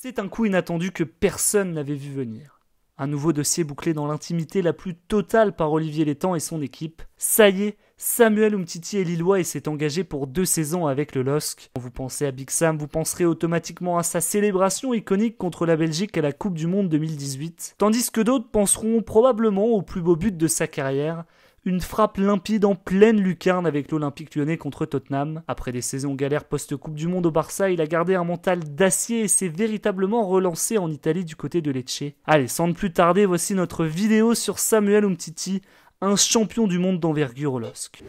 C'est un coup inattendu que personne n'avait vu venir. Un nouveau dossier bouclé dans l'intimité la plus totale par Olivier Létang et son équipe. Ça y est, Samuel Umtiti est lillois et s'est engagé pour 2 saisons avec le LOSC. Quand vous pensez à Big Sam, vous penserez automatiquement à sa célébration iconique contre la Belgique à la Coupe du Monde 2018, tandis que d'autres penseront probablement au plus beau but de sa carrière, une frappe limpide en pleine lucarne avec l'Olympique Lyonnais contre Tottenham. Après des saisons galères post-Coupe du Monde au Barça, il a gardé un mental d'acier et s'est véritablement relancé en Italie du côté de Lecce. Allez, sans ne plus tarder, voici notre vidéo sur Samuel Umtiti, un champion du monde d'envergure au LOSC.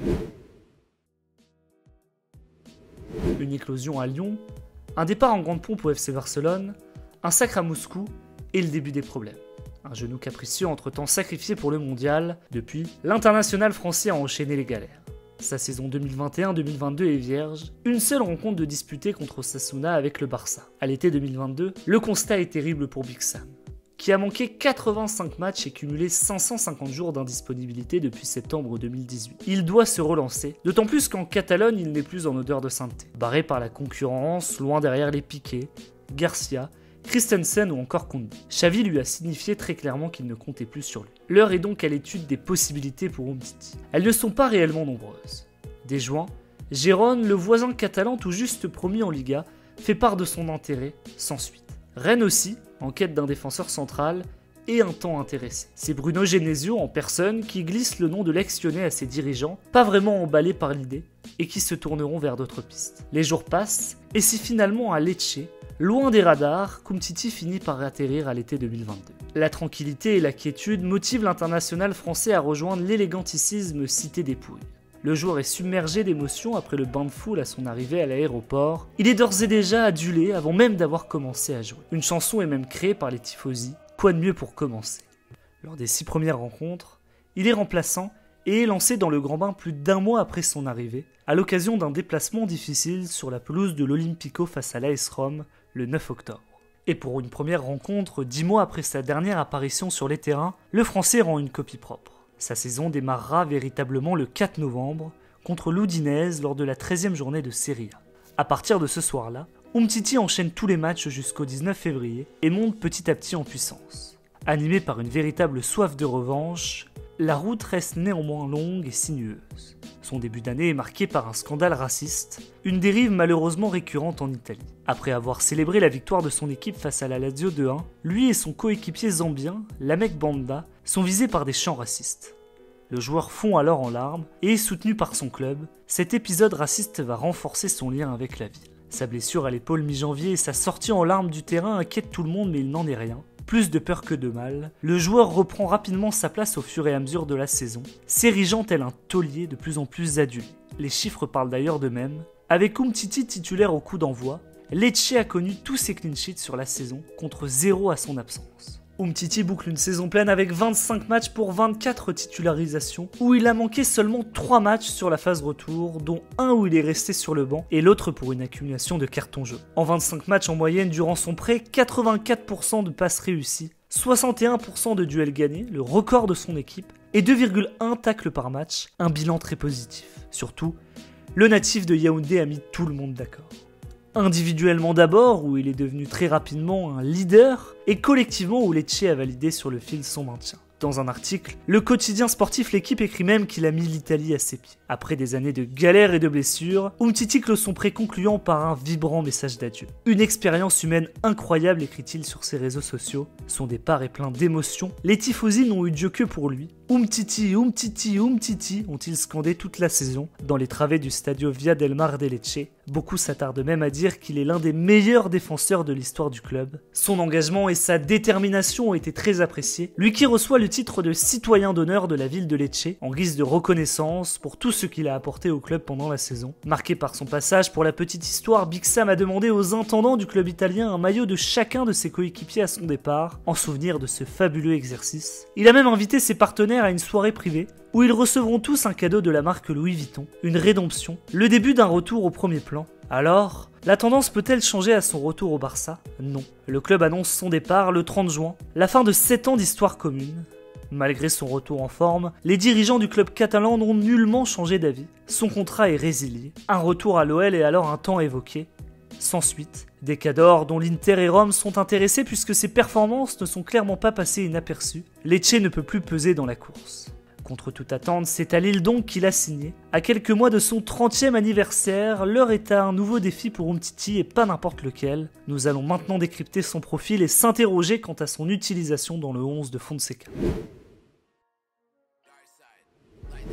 Une éclosion à Lyon, un départ en grande pompe au FC Barcelone, un sacre à Moscou et le début des problèmes. Un genou capricieux entre-temps sacrifié pour le mondial. Depuis, l'international français a enchaîné les galères. Sa saison 2021-2022 est vierge, une seule rencontre de disputée contre Osasuna avec le Barça. À l'été 2022, le constat est terrible pour Big Sam, qui a manqué 85 matchs et cumulé 550 jours d'indisponibilité depuis septembre 2018. Il doit se relancer, d'autant plus qu'en Catalogne, il n'est plus en odeur de sainteté. Barré par la concurrence, loin derrière les Piqué, Garcia, Christensen ou encore Koundé. Xavi lui a signifié très clairement qu'il ne comptait plus sur lui. L'heure est donc à l'étude des possibilités pour Umtiti. Elles ne sont pas réellement nombreuses. Dès juin, Gérone, le voisin catalan tout juste promis en Liga, fait part de son intérêt sans suite. Rennes aussi, en quête d'un défenseur central, est un temps intéressé. C'est Bruno Genesio en personne qui glisse le nom de l'ex-lyonnais à ses dirigeants, pas vraiment emballés par l'idée, et qui se tourneront vers d'autres pistes. Les jours passent, et si finalement à Lecce, loin des radars, Umtiti finit par atterrir à l'été 2022. La tranquillité et la quiétude motivent l'international français à rejoindre l'éléganticisme Cité des Pouilles. Le joueur est submergé d'émotions après le bain de foule à son arrivée à l'aéroport. Il est d'ores et déjà adulé avant même d'avoir commencé à jouer. Une chanson est même créée par les tifosi. Quoi de mieux pour commencer? Lors des 6 premières rencontres, il est remplaçant et est lancé dans le grand bain plus d'1 mois après son arrivée, à l'occasion d'un déplacement difficile sur la pelouse de l'Olympico face à l'AS Rome le 9 octobre. Et pour une première rencontre, 10 mois après sa dernière apparition sur les terrains, le Français rend une copie propre. Sa saison démarrera véritablement le 4 novembre contre l'Udinese lors de la 13e journée de Serie A. À partir de ce soir-là, Umtiti enchaîne tous les matchs jusqu'au 19 février et monte petit à petit en puissance. Animé par une véritable soif de revanche, la route reste néanmoins longue et sinueuse. Son début d'année est marqué par un scandale raciste, une dérive malheureusement récurrente en Italie. Après avoir célébré la victoire de son équipe face à la Lazio 2-1, lui et son coéquipier zambien, Lamek Banda, sont visés par des chants racistes. Le joueur fond alors en larmes et est soutenu par son club. Cet épisode raciste va renforcer son lien avec la ville. Sa blessure à l'épaule mi-janvier et sa sortie en larmes du terrain inquiètent tout le monde, mais il n'en est rien. Plus de peur que de mal, le joueur reprend rapidement sa place au fur et à mesure de la saison, s'érigeant tel un taulier de plus en plus adulé. Les chiffres parlent d'ailleurs d'eux-mêmes. Avec Umtiti titulaire au coup d'envoi, Lecce a connu tous ses clean sheets sur la saison, contre 0 à son absence. Umtiti boucle une saison pleine avec 25 matchs pour 24 titularisations, où il a manqué seulement 3 matchs sur la phase retour, dont un où il est resté sur le banc, et l'autre pour une accumulation de cartons jaunes. En 25 matchs en moyenne durant son prêt, 84% de passes réussies, 61% de duels gagnés, le record de son équipe, et 2,1 tacles par match, un bilan très positif. Surtout, le natif de Yaoundé a mis tout le monde d'accord. Individuellement d'abord, où il est devenu très rapidement un leader, et collectivement où Lecce a validé sur le fil son maintien. Dans un article, le quotidien sportif L'équipe écrit même qu'il a mis l'Italie à ses pieds. Après des années de galères et de blessures, Umtiti clôt son prêt concluant par un vibrant message d'adieu. Une expérience humaine incroyable, écrit-il sur ses réseaux sociaux. Son départ est plein d'émotions. Les tifosi n'ont eu Dieu que pour lui. Umtiti, Umtiti, Umtiti ont-ils scandé toute la saison dans les travées du Stadio Via del Mar de Lecce. Beaucoup s'attardent même à dire qu'il est l'un des meilleurs défenseurs de l'histoire du club. Son engagement et sa détermination ont été très appréciés. Lui qui reçoit le titre de citoyen d'honneur de la ville de Lecce en guise de reconnaissance pour tout ce qu'il a apporté au club pendant la saison. Marqué par son passage, pour la petite histoire, Big Sam a demandé aux intendants du club italien un maillot de chacun de ses coéquipiers à son départ, en souvenir de ce fabuleux exercice. Il a même invité ses partenaires à une soirée privée où ils recevront tous un cadeau de la marque Louis Vuitton, une rédemption, le début d'un retour au premier plan. Alors, la tendance peut-elle changer à son retour au Barça? Non. Le club annonce son départ le 30 juin, la fin de 7 ans d'histoire commune. Malgré son retour en forme, les dirigeants du club catalan n'ont nullement changé d'avis. Son contrat est résilié. Un retour à l'OL est alors un temps évoqué. Sans suite, des cadors dont l'Inter et Rome sont intéressés puisque ses performances ne sont clairement pas passées inaperçues, Lecce ne peut plus peser dans la course. Contre toute attente, c'est à Lille donc qu'il a signé. À quelques mois de son 30e anniversaire, l'heure est à un nouveau défi pour Umtiti et pas n'importe lequel. Nous allons maintenant décrypter son profil et s'interroger quant à son utilisation dans le 11 de Fonseca.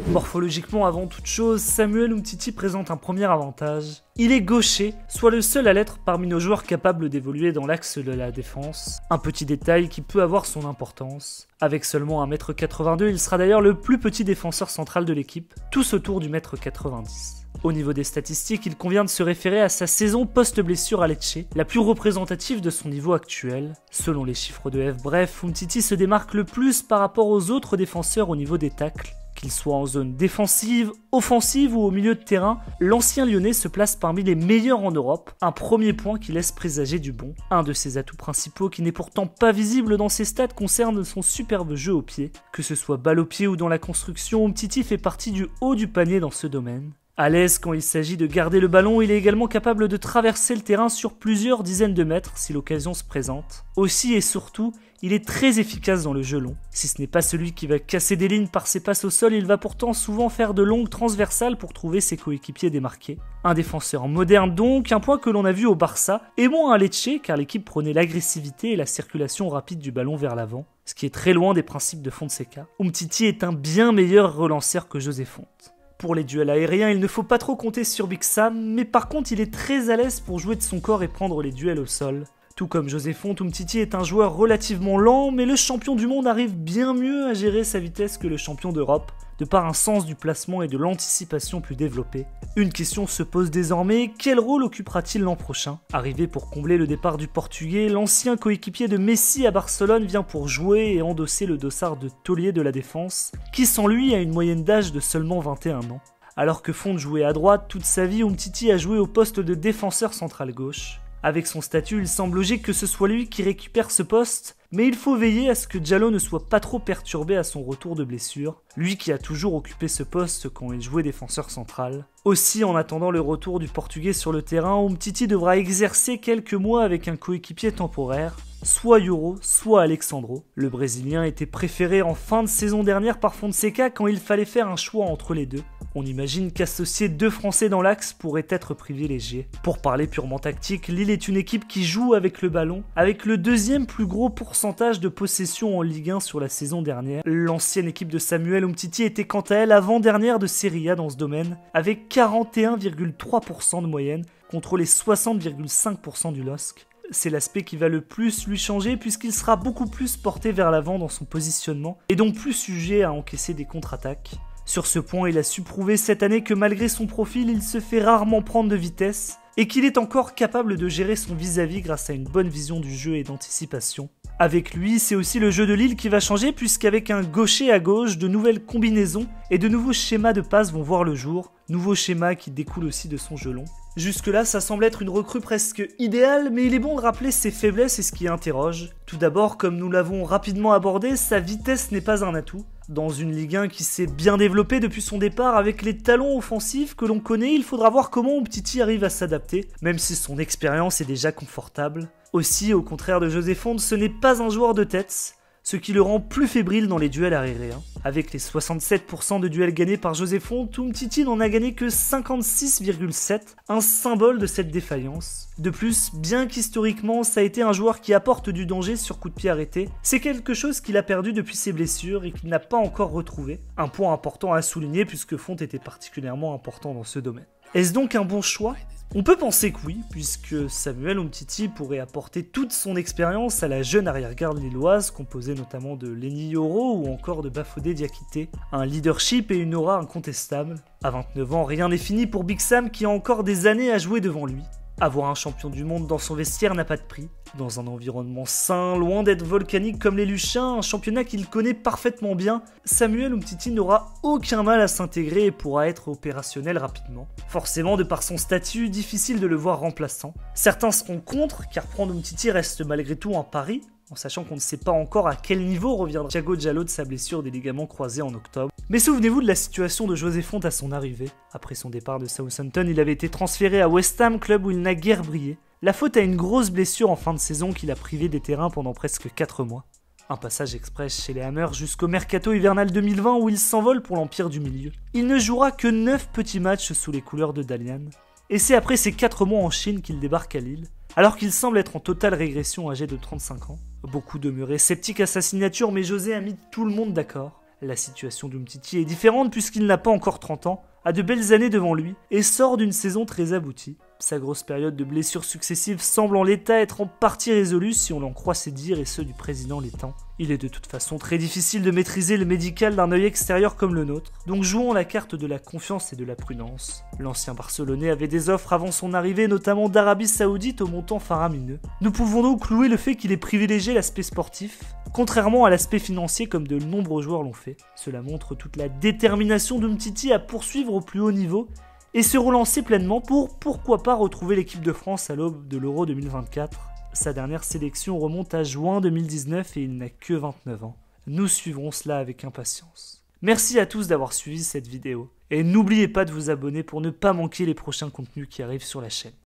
Morphologiquement avant toute chose, Samuel Umtiti présente un premier avantage. Il est gaucher, soit le seul à l'être parmi nos joueurs capables d'évoluer dans l'axe de la défense. Un petit détail qui peut avoir son importance. Avec seulement 1m82, il sera d'ailleurs le plus petit défenseur central de l'équipe, tous autour du 1m90. Au niveau des statistiques, il convient de se référer à sa saison post-blessure à Lecce, la plus représentative de son niveau actuel. Selon les chiffres de F-Bref, Umtiti se démarque le plus par rapport aux autres défenseurs au niveau des tacles. Qu'il soit en zone défensive, offensive ou au milieu de terrain, l'ancien Lyonnais se place parmi les meilleurs en Europe, un premier point qui laisse présager du bon. Un de ses atouts principaux qui n'est pourtant pas visible dans ses stats concerne son superbe jeu au pied. Que ce soit balle au pied ou dans la construction, Umtiti fait partie du haut du panier dans ce domaine. À l'aise quand il s'agit de garder le ballon, il est également capable de traverser le terrain sur plusieurs dizaines de mètres si l'occasion se présente. Aussi et surtout, il est très efficace dans le jeu long. Si ce n'est pas celui qui va casser des lignes par ses passes au sol, il va pourtant souvent faire de longues transversales pour trouver ses coéquipiers démarqués. Un défenseur moderne donc, un point que l'on a vu au Barça, et moins à Lecce car l'équipe prenait l'agressivité et la circulation rapide du ballon vers l'avant, ce qui est très loin des principes de Fonseca. Umtiti est un bien meilleur relanceur que José Fonte. Pour les duels aériens, il ne faut pas trop compter sur Big Sam, mais par contre il est très à l'aise pour jouer de son corps et prendre les duels au sol. Tout comme José Fonte, Umtiti est un joueur relativement lent, mais le champion du monde arrive bien mieux à gérer sa vitesse que le champion d'Europe, de par un sens du placement et de l'anticipation plus développé. Une question se pose désormais, quel rôle occupera-t-il l'an prochain? Arrivé pour combler le départ du Portugais, l'ancien coéquipier de Messi à Barcelone vient pour jouer et endosser le dossard de taulier de la défense, qui sans lui a une moyenne d'âge de seulement 21 ans. Alors que Fonte jouait à droite toute sa vie, Umtiti a joué au poste de défenseur central gauche. Avec son statut, il semble logique que ce soit lui qui récupère ce poste, mais il faut veiller à ce que Diallo ne soit pas trop perturbé à son retour de blessure, lui qui a toujours occupé ce poste quand il jouait défenseur central. Aussi, en attendant le retour du Portugais sur le terrain, Umtiti devra exercer quelques mois avec un coéquipier temporaire, soit Yoro, soit Alexandro. Le Brésilien était préféré en fin de saison dernière par Fonseca quand il fallait faire un choix entre les deux. On imagine qu'associer deux Français dans l'axe pourrait être privilégié. Pour parler purement tactique, Lille est une équipe qui joue avec le ballon, avec le deuxième plus gros pourcentage de possession en Ligue 1 sur la saison dernière. L'ancienne équipe de Samuel Umtiti était quant à elle avant-dernière de Serie A dans ce domaine, avec 41,3% de moyenne contre les 60,5% du LOSC. C'est l'aspect qui va le plus lui changer puisqu'il sera beaucoup plus porté vers l'avant dans son positionnement et donc plus sujet à encaisser des contre-attaques. Sur ce point, il a su prouver cette année que malgré son profil, il se fait rarement prendre de vitesse et qu'il est encore capable de gérer son vis-à-vis grâce à une bonne vision du jeu et d'anticipation. Avec lui, c'est aussi le jeu de Lille qui va changer puisqu'avec un gaucher à gauche, de nouvelles combinaisons et de nouveaux schémas de passe vont voir le jour, nouveaux schémas qui découlent aussi de son jeu long. Jusque-là, ça semble être une recrue presque idéale, mais il est bon de rappeler ses faiblesses et ce qui interroge. Tout d'abord, comme nous l'avons rapidement abordé, sa vitesse n'est pas un atout. Dans une Ligue 1 qui s'est bien développée depuis son départ avec les talents offensifs que l'on connaît, il faudra voir comment Umtiti arrive à s'adapter, même si son expérience est déjà confortable. Aussi, au contraire de José Fonte, ce n'est pas un joueur de tête, ce qui le rend plus fébrile dans les duels aériens. Avec les 67% de duels gagnés par José Fonte, Umtiti n'en a gagné que 56,7, un symbole de cette défaillance. De plus, bien qu'historiquement ça a été un joueur qui apporte du danger sur coup de pied arrêté, c'est quelque chose qu'il a perdu depuis ses blessures et qu'il n'a pas encore retrouvé. Un point important à souligner puisque Fonte était particulièrement important dans ce domaine. Est-ce donc un bon choix ? On peut penser que oui, puisque Samuel Umtiti pourrait apporter toute son expérience à la jeune arrière-garde lilloise, composée notamment de Lenny Yoro ou encore de Bafodé Diakité. Un leadership et une aura incontestables. À 29 ans, rien n'est fini pour Big Sam qui a encore des années à jouer devant lui. Avoir un champion du monde dans son vestiaire n'a pas de prix. Dans un environnement sain, loin d'être volcanique comme les Luchins, un championnat qu'il connaît parfaitement bien, Samuel Umtiti n'aura aucun mal à s'intégrer et pourra être opérationnel rapidement. Forcément, de par son statut, difficile de le voir remplaçant. Certains seront contre, car prendre Umtiti reste malgré tout un pari, en sachant qu'on ne sait pas encore à quel niveau reviendra Thiago Diallo de sa blessure des ligaments croisés en octobre. Mais souvenez-vous de la situation de José Fonte à son arrivée. Après son départ de Southampton, il avait été transféré à West Ham, club où il n'a guère brillé. La faute à une grosse blessure en fin de saison qui l'a privé des terrains pendant presque 4 mois. Un passage express chez les Hammers jusqu'au mercato hivernal 2020 où il s'envole pour l'Empire du Milieu. Il ne jouera que 9 petits matchs sous les couleurs de Dalian. Et c'est après ces 4 mois en Chine qu'il débarque à Lille, alors qu'il semble être en totale régression âgé de 35 ans. Beaucoup demeuraient sceptiques à sa signature, mais José a mis tout le monde d'accord. La situation d'Umtiti est différente puisqu'il n'a pas encore 30 ans, a de belles années devant lui et sort d'une saison très aboutie. Sa grosse période de blessures successives semble en l'état être en partie résolue si on en croit ses dires et ceux du président Létang. Il est de toute façon très difficile de maîtriser le médical d'un œil extérieur comme le nôtre, donc jouons la carte de la confiance et de la prudence. L'ancien Barcelonais avait des offres avant son arrivée, notamment d'Arabie Saoudite au montant faramineux. Nous pouvons donc louer le fait qu'il ait privilégié l'aspect sportif, contrairement à l'aspect financier comme de nombreux joueurs l'ont fait. Cela montre toute la détermination d'Umtiti à poursuivre au plus haut niveau et se relancer pleinement pour, pourquoi pas, retrouver l'équipe de France à l'aube de l'Euro 2024. Sa dernière sélection remonte à juin 2019 et il n'a que 29 ans. Nous suivrons cela avec impatience. Merci à tous d'avoir suivi cette vidéo et n'oubliez pas de vous abonner pour ne pas manquer les prochains contenus qui arrivent sur la chaîne.